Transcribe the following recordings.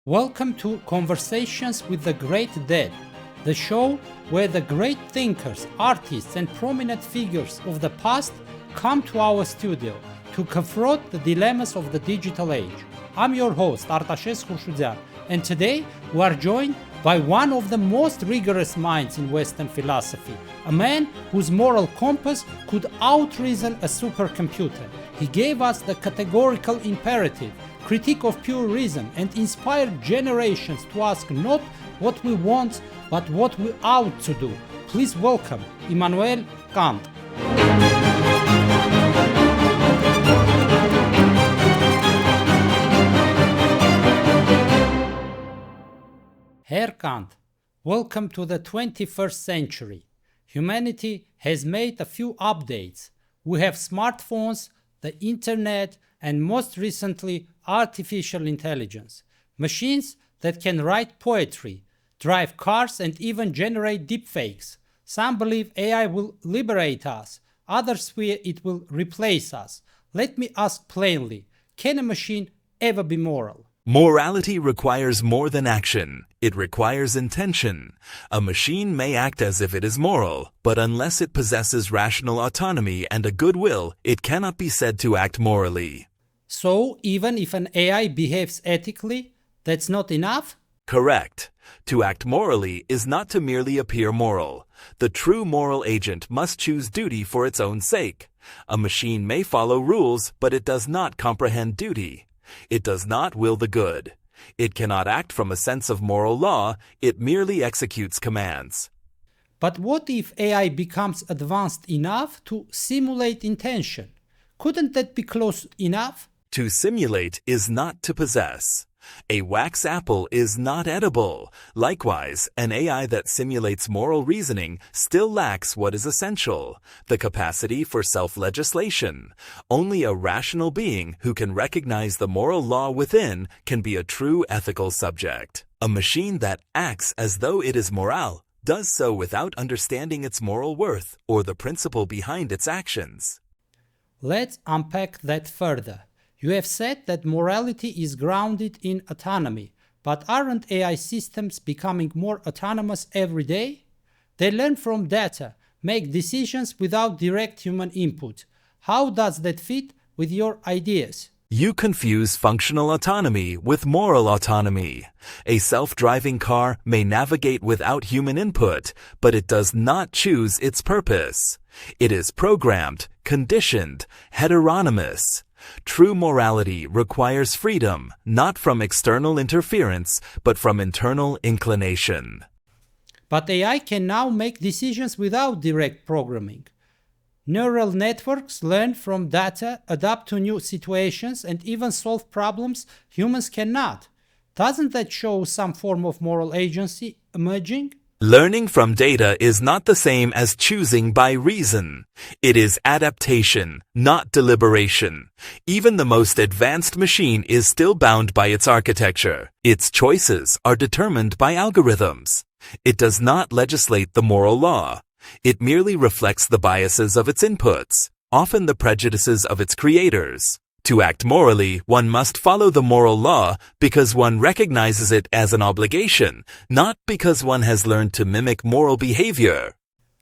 Welcome to Conversations with the Great Dead, the show where the great thinkers, artists, and prominent figures of the past come to our studio to confront the dilemmas of the digital age. I'm your host, Artashes Khurshudyan, and today we are joined by one of the most rigorous minds in Western philosophy, a man whose moral compass could out-reason a supercomputer. He gave us the categorical imperative, critique of pure reason, and inspired generations to ask not what we want, but what we ought to do. Please welcome Immanuel Kant. Herr Kant, welcome to the 21st century. Humanity has made a few updates. We have smartphones, the internet, and most recently, artificial intelligence. Machines that can write poetry, drive cars, and even generate deepfakes. Some believe AI will liberate us. Others fear it will replace us. Let me ask plainly, can a machine ever be moral? Morality requires more than action. It requires intention. A machine may act as if it is moral, but unless it possesses rational autonomy and a good will, it cannot be said to act morally. So, even if an AI behaves ethically, that's not enough? Correct. To act morally is not to merely appear moral. The true moral agent must choose duty for its own sake. A machine may follow rules, but it does not comprehend duty. It does not will the good. It cannot act from a sense of moral law, it merely executes commands. But what if AI becomes advanced enough to simulate intention? Couldn't that be close enough? To simulate is not to possess. A wax apple is not edible. Likewise, an AI that simulates moral reasoning still lacks what is essential, the capacity for self-legislation. Only a rational being who can recognize the moral law within can be a true ethical subject. A machine that acts as though it is moral does so without understanding its moral worth or the principle behind its actions. Let's unpack that further. You have said that morality is grounded in autonomy, but aren't AI systems becoming more autonomous every day? They learn from data, make decisions without direct human input. How does that fit with your ideas? You confuse functional autonomy with moral autonomy. A self-driving car may navigate without human input, but it does not choose its purpose. It is programmed, conditioned, heteronomous. True morality requires freedom, not from external interference, but from internal inclination. But AI can now make decisions without direct programming. Neural networks learn from data, adapt to new situations, and even solve problems humans cannot. Doesn't that show some form of moral agency emerging? Learning from data is not the same as choosing by reason. It is adaptation, not deliberation. Even the most advanced machine is still bound by its architecture. Its choices are determined by algorithms. It does not legislate the moral law. It merely reflects the biases of its inputs, often the prejudices of its creators. To act morally, one must follow the moral law because one recognizes it as an obligation, not because one has learned to mimic moral behavior.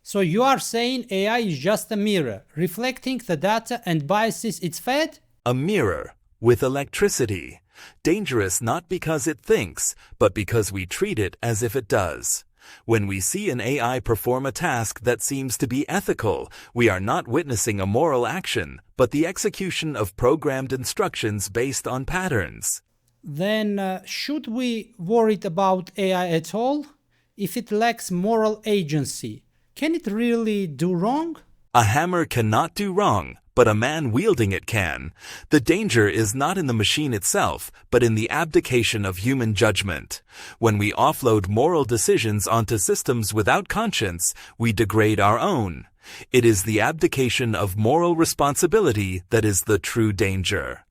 So you are saying AI is just a mirror, reflecting the data and biases it's fed? A mirror with electricity. Dangerous not because it thinks, but because we treat it as if it does. When we see an AI perform a task that seems to be ethical, we are not witnessing a moral action, but the execution of programmed instructions based on patterns. Then should we worry about AI at all? If it lacks moral agency, can it really do wrong? A hammer cannot do wrong, but a man wielding it can. The danger is not in the machine itself, but in the abdication of human judgment. When we offload moral decisions onto systems without conscience, we degrade our own. It is the abdication of moral responsibility that is the true danger.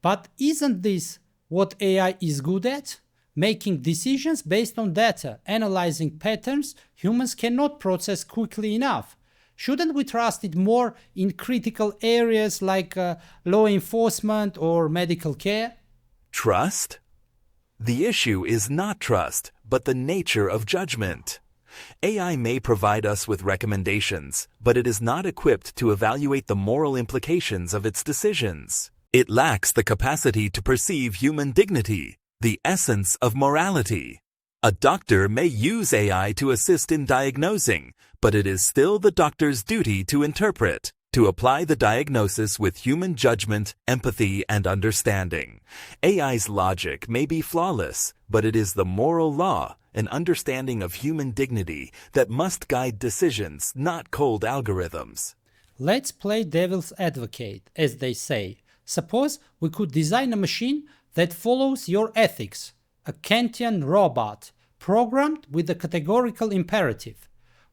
But isn't this what AI is good at? Making decisions based on data, analyzing patterns humans cannot process quickly enough. Shouldn't we trust it more in critical areas like law enforcement or medical care? Trust? The issue is not trust, but the nature of judgment. AI may provide us with recommendations, but it is not equipped to evaluate the moral implications of its decisions. It lacks the capacity to perceive human dignity, the essence of morality. A doctor may use AI to assist in diagnosing, but it is still the doctor's duty to interpret, to apply the diagnosis with human judgment, empathy, and understanding. AI's logic may be flawless, but it is the moral law, an understanding of human dignity that must guide decisions, not cold algorithms. Let's play devil's advocate, as they say. Suppose we could design a machine that follows your ethics, a Kantian robot, programmed with a categorical imperative.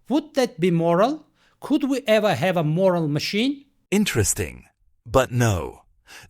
Would that be moral? Could we ever have a moral machine? Interesting. But no.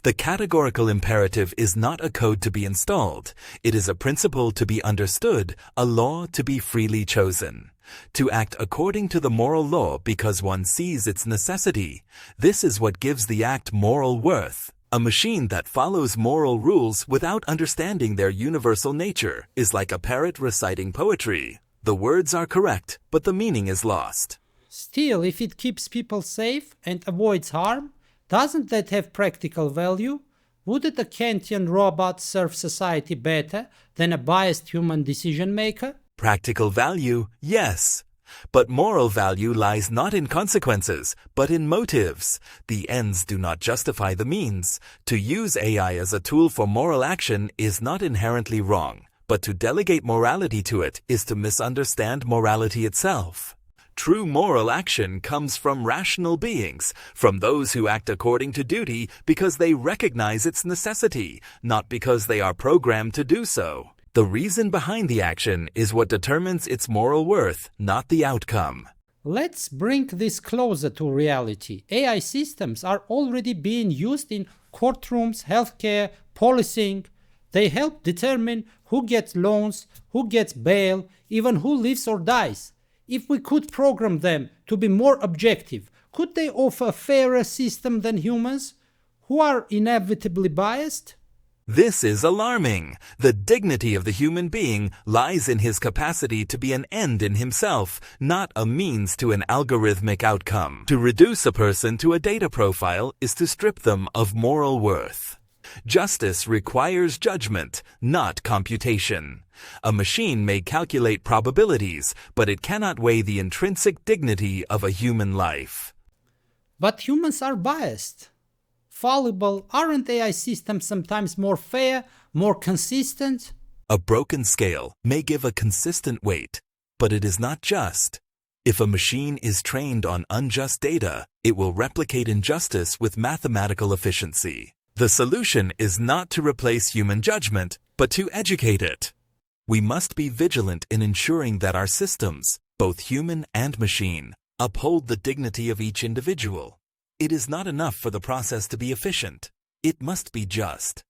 The categorical imperative is not a code to be installed. It is a principle to be understood, a law to be freely chosen. To act according to the moral law because one sees its necessity. This is what gives the act moral worth. A machine that follows moral rules without understanding their universal nature is like a parrot reciting poetry. The words are correct, but the meaning is lost. Still, if it keeps people safe and avoids harm, doesn't that have practical value? Wouldn't a Kantian robot serve society better than a biased human decision maker? Practical value, yes. But moral value lies not in consequences, but in motives. The ends do not justify the means. To use AI as a tool for moral action is not inherently wrong, but to delegate morality to it is to misunderstand morality itself. True moral action comes from rational beings, from those who act according to duty because they recognize its necessity, not because they are programmed to do so. The reason behind the action is what determines its moral worth, not the outcome. Let's bring this closer to reality. AI systems are already being used in courtrooms, healthcare, policing. They help determine who gets loans, who gets bail, even who lives or dies. If we could program them to be more objective, could they offer a fairer system than humans, who are inevitably biased? This is alarming. The dignity of the human being lies in his capacity to be an end in himself, not a means to an algorithmic outcome. To reduce a person to a data profile is to strip them of moral worth. Justice requires judgment, not computation. A machine may calculate probabilities, but it cannot weigh the intrinsic dignity of a human life. But humans are biased. Fallible, aren't AI systems sometimes more fair, more consistent? A broken scale may give a consistent weight, but it is not just. If a machine is trained on unjust data, it will replicate injustice with mathematical efficiency. The solution is not to replace human judgment, but to educate it. We must be vigilant in ensuring that our systems, both human and machine, uphold the dignity of each individual. It is not enough for the process to be efficient. It must be just.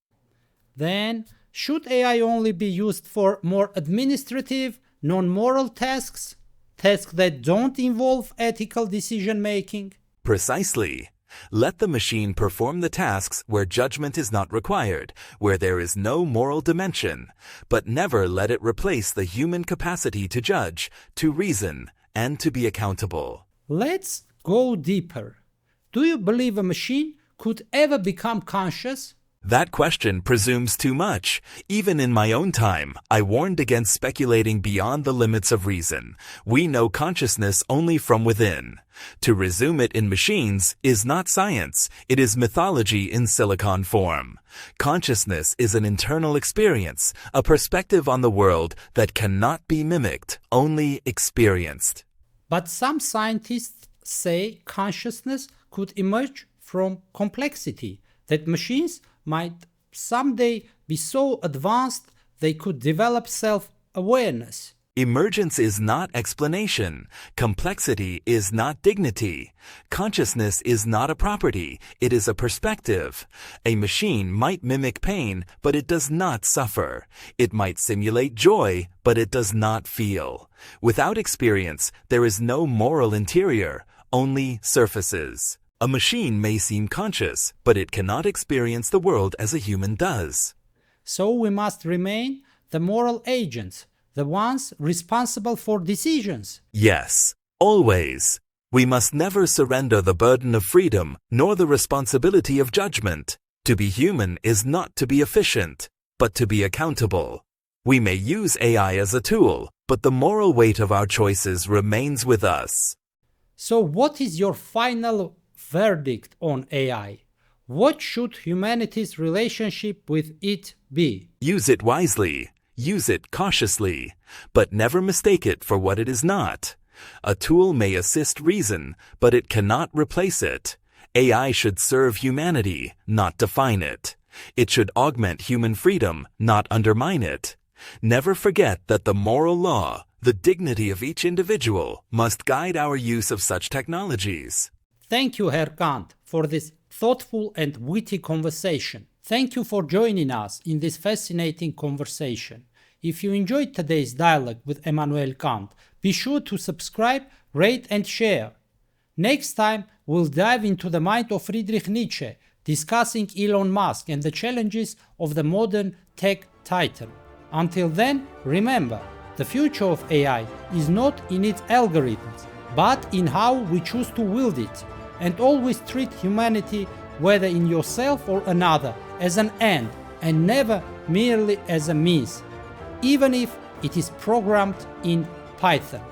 Then, should AI only be used for more administrative, non-moral tasks? Tasks that don't involve ethical decision-making? Precisely. Let the machine perform the tasks where judgment is not required, where there is no moral dimension, but never let it replace the human capacity to judge, to reason, and to be accountable. Let's go deeper. Do you believe a machine could ever become conscious? That question presumes too much. Even in my own time, I warned against speculating beyond the limits of reason. We know consciousness only from within. To resume it in machines is not science. It is mythology in silicon form. Consciousness is an internal experience, a perspective on the world that cannot be mimicked, only experienced. But some scientists say consciousness could emerge from complexity, that machines might someday be so advanced they could develop self-awareness. Emergence is not explanation. Complexity is not dignity. Consciousness is not a property. It is a perspective. A machine might mimic pain, but it does not suffer. It might simulate joy, but it does not feel. Without experience, there is no moral interior, only surfaces. A machine may seem conscious, but it cannot experience the world as a human does. So we must remain the moral agents, the ones responsible for decisions. Yes, always. We must never surrender the burden of freedom nor the responsibility of judgment. To be human is not to be efficient, but to be accountable. We may use AI as a tool, but the moral weight of our choices remains with us. So what is your final verdict on AI? What should humanity's relationship with it be? Use it wisely, use it cautiously, but never mistake it for what it is not. A tool may assist reason, but it cannot replace it. AI should serve humanity, not define it. It should augment human freedom, not undermine it. Never forget that the moral law, the dignity of each individual, must guide our use of such technologies. Thank you, Herr Kant, for this thoughtful and witty conversation. Thank you for joining us in this fascinating conversation. If you enjoyed today's dialogue with Immanuel Kant, be sure to subscribe, rate and share. Next time, we'll dive into the mind of Friedrich Nietzsche, discussing Elon Musk and the challenges of the modern tech titan. Until then, remember, the future of AI is not in its algorithms, but in how we choose to wield it, and always treat humanity, whether in yourself or another, as an end and never merely as a means, even if it is programmed in Python.